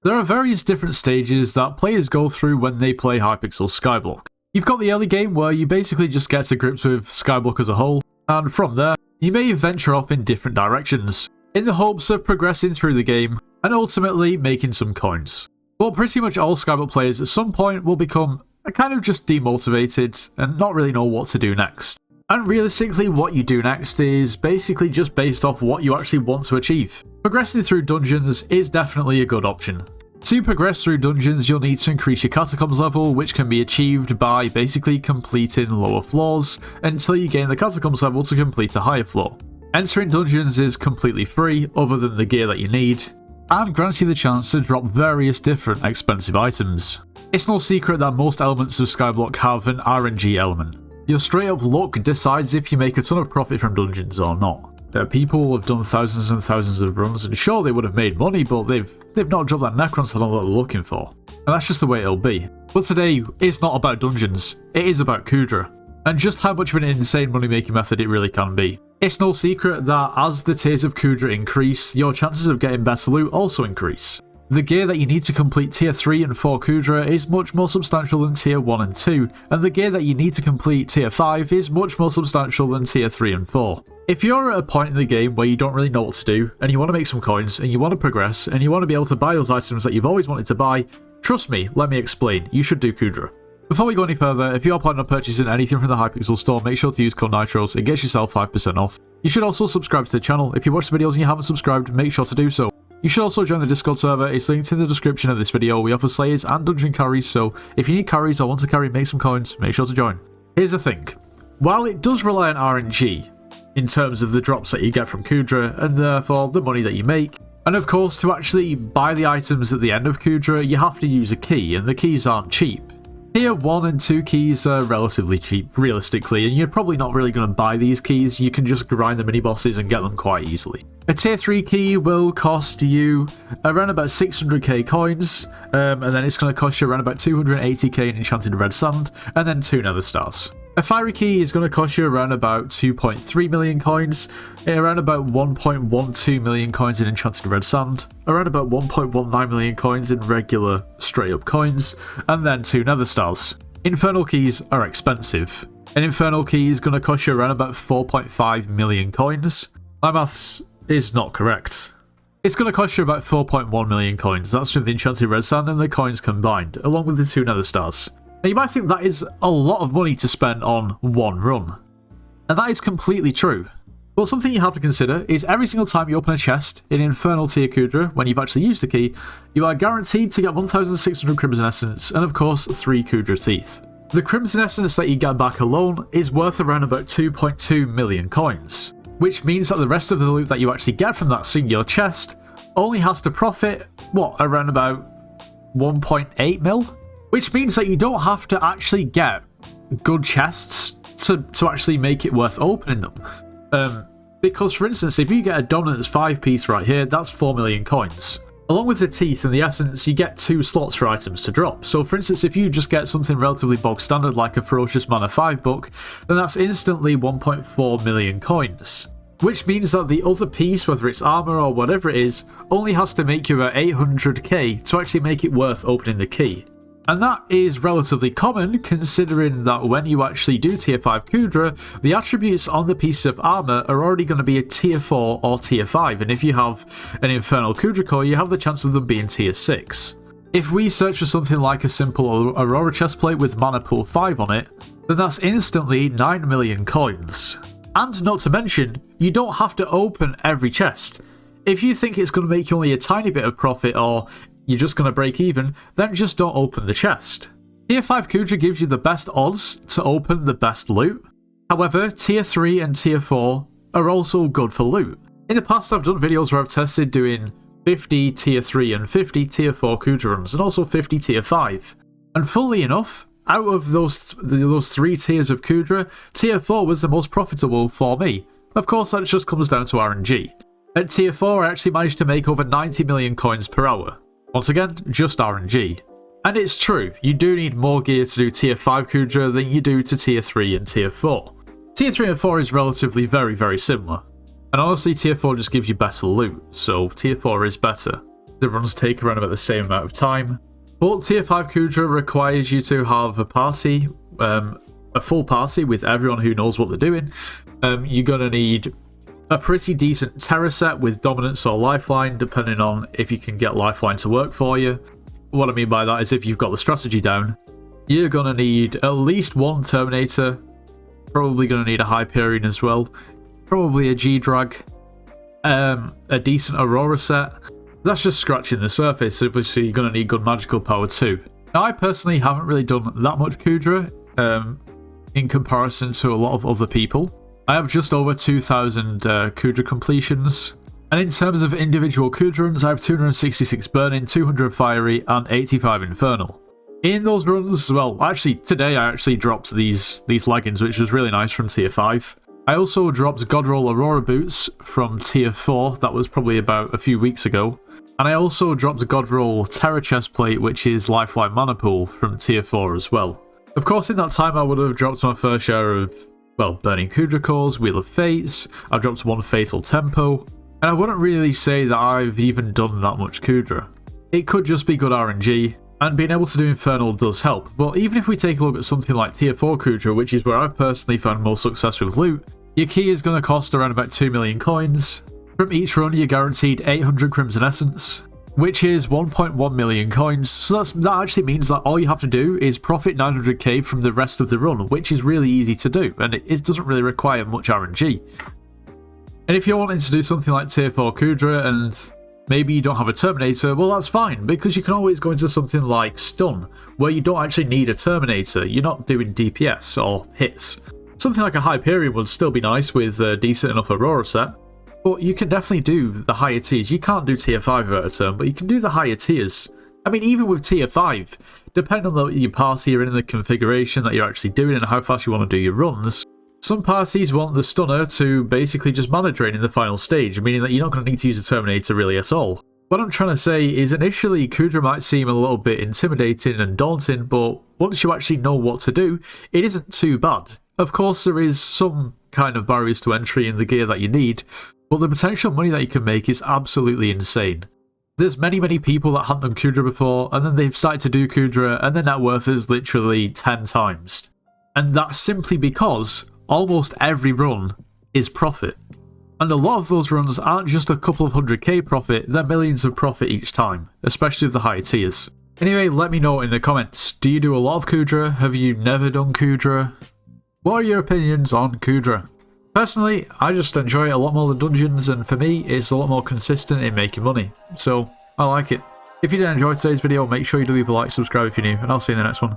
There are various different stages that players go through when they play Hypixel Skyblock. You've got the early game where you basically just get to grips with Skyblock as a whole, and from there, you may venture off in different directions, in the hopes of progressing through the game and ultimately making some coins. But pretty much all Skyblock players at some point will become kind of just demotivated and not really know what to do next. And realistically, what you do next is basically just based off what you actually want to achieve. Progressing through dungeons is definitely a good option. To progress through dungeons, you'll need to increase your catacombs level, which can be achieved by basically completing lower floors until you gain the catacombs level to complete a higher floor. Entering dungeons is completely free, other than the gear that you need, and grants you the chance to drop various different expensive items. It's no secret that most elements of Skyblock have an RNG element. Your straight up luck decides if you make a ton of profit from dungeons or not. People have done thousands and thousands of runs, and sure, they would have made money, but they've not dropped that Necron salon that they're looking for. And that's just the way it'll be. But today, it's not about dungeons, it is about Cudra, and just how much of an insane money-making method it really can be. It's no secret that as the tiers of Cudra increase, your chances of getting better loot also increase. The gear that you need to complete tier 3 and 4 Cudra is much more substantial than tier 1 and 2, and the gear that you need to complete tier 5 is much more substantial than tier 3 and 4. If you're at a point in the game where you don't really know what to do, and you want to make some coins, and you want to progress, and you want to be able to buy those items that you've always wanted to buy, trust me, let me explain, you should do Cudra. Before we go any further, if you are planning on purchasing anything from the Hypixel store, make sure to use code NITROS, it gets yourself 5% off. You should also subscribe to the channel. If you watch the videos and you haven't subscribed, make sure to do so. You should also join the Discord server, it's linked in the description of this video. We offer slayers and dungeon carries, so if you need carries or want to carry make some coins, make sure to join. Here's the thing, while it does rely on RNG, in terms of the drops that you get from Cudra, and therefore the money that you make, and of course to actually buy the items at the end of Cudra, you have to use a key, and the keys aren't cheap. Tier 1 and 2 keys are relatively cheap, realistically, and you're probably not really going to buy these keys, you can just grind the mini-bosses and get them quite easily. A tier 3 key will cost you around about 600k coins, and then it's going to cost you around about 280k in enchanted red sand, and then 2 nether stars. A fiery key is going to cost you around about 2.3 million coins, around about 1.12 million coins in enchanted red sand, around about 1.19 million coins in regular straight up coins, and then 2 nether stars. Infernal keys are expensive. An infernal key is going to cost you around about 4.5 million coins. My maths is not correct. It's going to cost you about 4.1 million coins, that's with the enchanted red sand and the coins combined, along with the 2 nether stars. Now you might think that is a lot of money to spend on one run, and that is completely true. But something you have to consider is every single time you open a chest in Infernal tier Cudra, when you've actually used the key, you are guaranteed to get 1,600 Crimson Essence and of course 3 Cudra Teeth. The Crimson Essence that you get back alone is worth around about 2.2 million coins, which means that the rest of the loot that you actually get from that singular chest only has to profit, what, around about 1.8 mil? Which means that you don't have to actually get good chests to actually make it worth opening them. Because for instance, if you get a Dominance 5 piece right here, that's 4 million coins. Along with the teeth and the essence, you get 2 slots for items to drop. So for instance, if you just get something relatively bog standard like a Ferocious Mana 5 book, then that's instantly 1.4 million coins. Which means that the other piece, whether it's armor or whatever it is, only has to make you about 800k to actually make it worth opening the key. And that is relatively common, considering that when you actually do tier 5 Cudra, the attributes on the piece of armor are already going to be a tier 4 or tier 5, and if you have an Infernal Cudra core, you have the chance of them being tier 6. If we search for something like a simple Aurora chestplate with mana pool 5 on it, then that's instantly 9 million coins. And not to mention, you don't have to open every chest. If you think it's going to make you only a tiny bit of profit, or you're just going to break even, then just don't open the chest. Tier 5 Cudra gives you the best odds to open the best loot. However, tier 3 and tier 4 are also good for loot. In the past I've done videos where I've tested doing 50 tier 3 and 50 tier 4 Cudra runs, and also 50 tier 5. And funnily enough, out of those 3 tiers of Cudra, tier 4 was the most profitable for me. Of course that just comes down to RNG. At tier 4 I actually managed to make over 90 million coins per hour. Once again, just RNG. And it's true, you do need more gear to do tier 5 Cudra than you do to tier 3 and tier 4. Tier 3 and 4 is relatively very similar. And honestly, tier 4 just gives you better loot, so tier 4 is better. The runs take around about the same amount of time. But tier 5 Cudra requires you to have a party, a full party with everyone who knows what they're doing. You're going to need a pretty decent terror set with dominance or lifeline, depending on if you can get lifeline to work for you. What I mean by that is if you've got the strategy down. You're going to need at least one Terminator, probably going to need a Hyperion as well, probably a G-Drag, a decent Aurora set. That's just scratching the surface, obviously you're going to need good magical power too. Now I personally haven't really done that much Cudra in comparison to a lot of other people. I have just over 2,000 Cudra completions. And in terms of individual Cudra runs, I have 266 Burning, 200 Fiery, and 85 Infernal. In those runs, well, actually, today I actually dropped these leggings, which was really nice from tier 5. I also dropped Godroll Aurora boots from tier 4, that was probably about a few weeks ago. And I also dropped Godroll Terror Chestplate, which is Lifeline Mana Pool from tier 4 as well. Of course, in that time I would have dropped my fair share of, well, Burning Cudra Cores, Wheel of Fates, I've dropped one Fatal Tempo, and I wouldn't really say that I've even done that much Cudra. It could just be good RNG, and being able to do Infernal does help, but even if we take a look at something like tier 4 Cudra, which is where I've personally found most success with loot, your key is going to cost around about 2 million coins. From each run you're guaranteed 800 Crimson Essence, which is 1.1 million coins, so that actually means that all you have to do is profit 900k from the rest of the run, which is really easy to do, and it doesn't really require much RNG. And if you're wanting to do something like tier 4 Cudra and maybe you don't have a Terminator, well that's fine, because you can always go into something like Stun, where you don't actually need a Terminator, you're not doing DPS or hits. Something like a Hyperion would still be nice with a decent enough Aurora set, but you can definitely do the higher tiers. You can't do tier 5 without a turn, but you can do the higher tiers. I mean, even with tier 5, depending on your party you're in, the configuration that you're actually doing and how fast you want to do your runs, some parties want the Stunner to basically just mana drain in the final stage, meaning that you're not going to need to use a Terminator really at all. What I'm trying to say is initially Cudra might seem a little bit intimidating and daunting, but once you actually know what to do, it isn't too bad. Of course, there is some kind of barriers to entry in the gear that you need, but the potential money that you can make is absolutely insane. There's many people that haven't done Cudra before, and then they've started to do Cudra, and their net worth is literally 10 times. And that's simply because almost every run is profit. And a lot of those runs aren't just a couple of 100k profit, they're millions of profit each time, especially with the higher tiers. Anyway, let me know in the comments, do you do a lot of Cudra? Have you never done Cudra? What are your opinions on Cudra? Personally, I just enjoy it a lot more than Dungeons, and for me, it's a lot more consistent in making money, so I like it. If you did enjoy today's video, make sure you do leave a like, subscribe if you're new, and I'll see you in the next one.